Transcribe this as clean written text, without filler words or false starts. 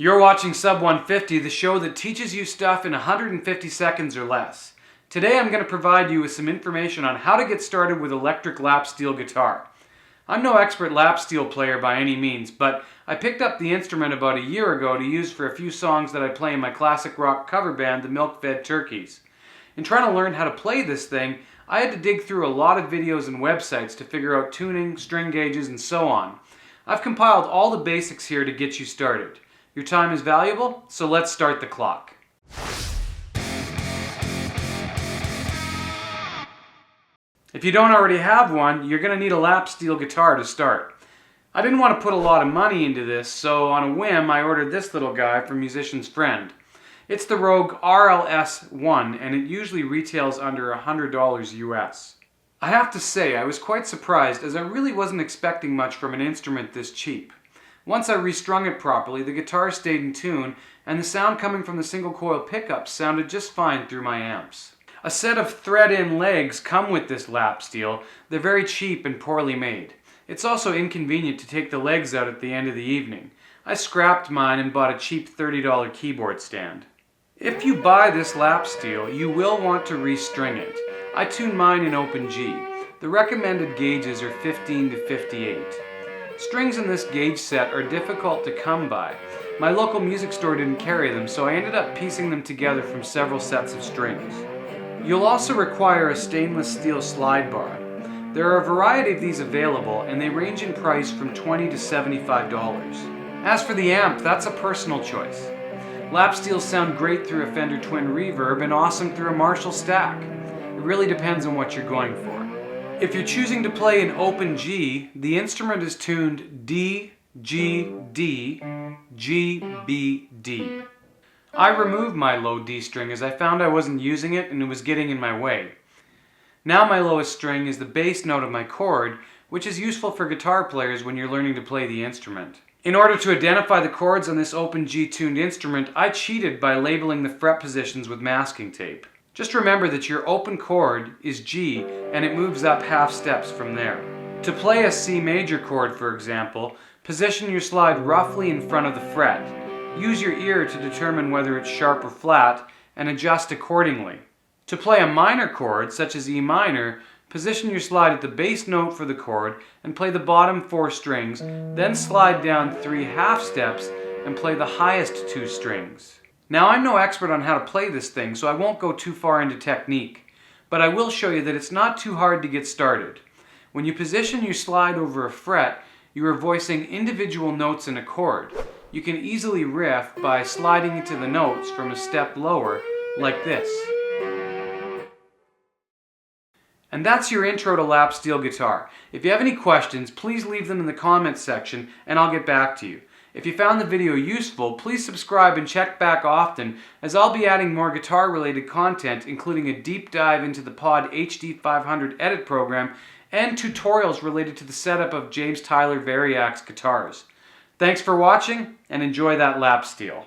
You're watching Sub 150, the show that teaches you stuff in 150 seconds or less. Today I'm going to provide you with some information on how to get started with electric lap steel guitar. I'm no expert lap steel player by any means, but I picked up the instrument about a year ago to use for a few songs that I play in my classic rock cover band, the Milk-Fed Turkeys. In trying to learn how to play this thing, I had to dig through a lot of videos and websites to figure out tuning, string gauges, and so on. I've compiled all the basics here to get you started. Your time is valuable, so let's start the clock. If you don't already have one, you're going to need a lap steel guitar to start. I didn't want to put a lot of money into this, so on a whim I ordered this little guy from Musician's Friend. It's the Rogue RLS-1 and it usually retails under $100 US. I have to say I was quite surprised as I really wasn't expecting much from an instrument this cheap. Once I restrung it properly, the guitar stayed in tune and the sound coming from the single coil pickups sounded just fine through my amps. A set of thread-in legs come with this lap steel. They're very cheap and poorly made. It's also inconvenient to take the legs out at the end of the evening. I scrapped mine and bought a cheap $30 keyboard stand. If you buy this lap steel, you will want to restring it. I tuned mine in open G. The recommended gauges are 15 to 58. Strings in this gauge set are difficult to come by. My local music store didn't carry them, so I ended up piecing them together from several sets of strings. You'll also require a stainless steel slide bar. There are a variety of these available, and they range in price from $20 to $75. As for the amp, that's a personal choice. Lap steels sound great through a Fender Twin Reverb and awesome through a Marshall stack. It really depends on what you're going for. If you're choosing to play in open G, the instrument is tuned D, G, D, G, B, D. I removed my low D string as I found I wasn't using it and it was getting in my way. Now my lowest string is the bass note of my chord, which is useful for guitar players when you're learning to play the instrument. In order to identify the chords on this open G tuned instrument, I cheated by labeling the fret positions with masking tape. Just remember that your open chord is G and it moves up half steps from there. To play a C major chord, for example, position your slide roughly in front of the fret. Use your ear to determine whether it's sharp or flat and adjust accordingly. To play a minor chord, such as E minor, position your slide at the bass note for the chord and play the bottom 4 strings, then slide down 3 half steps and play the highest 2 strings. Now I'm no expert on how to play this thing, so I won't go too far into technique, but I will show you that it's not too hard to get started. When you position your slide over a fret, you are voicing individual notes in a chord. You can easily riff by sliding into the notes from a step lower, like this. And that's your intro to lap steel guitar. If you have any questions, please leave them in the comments section and I'll get back to you. If you found the video useful, please subscribe and check back often, as I'll be adding more guitar-related content, including a deep dive into the Pod HD500 edit program and tutorials related to the setup of James Tyler Variax guitars. Thanks for watching and enjoy that lap steel.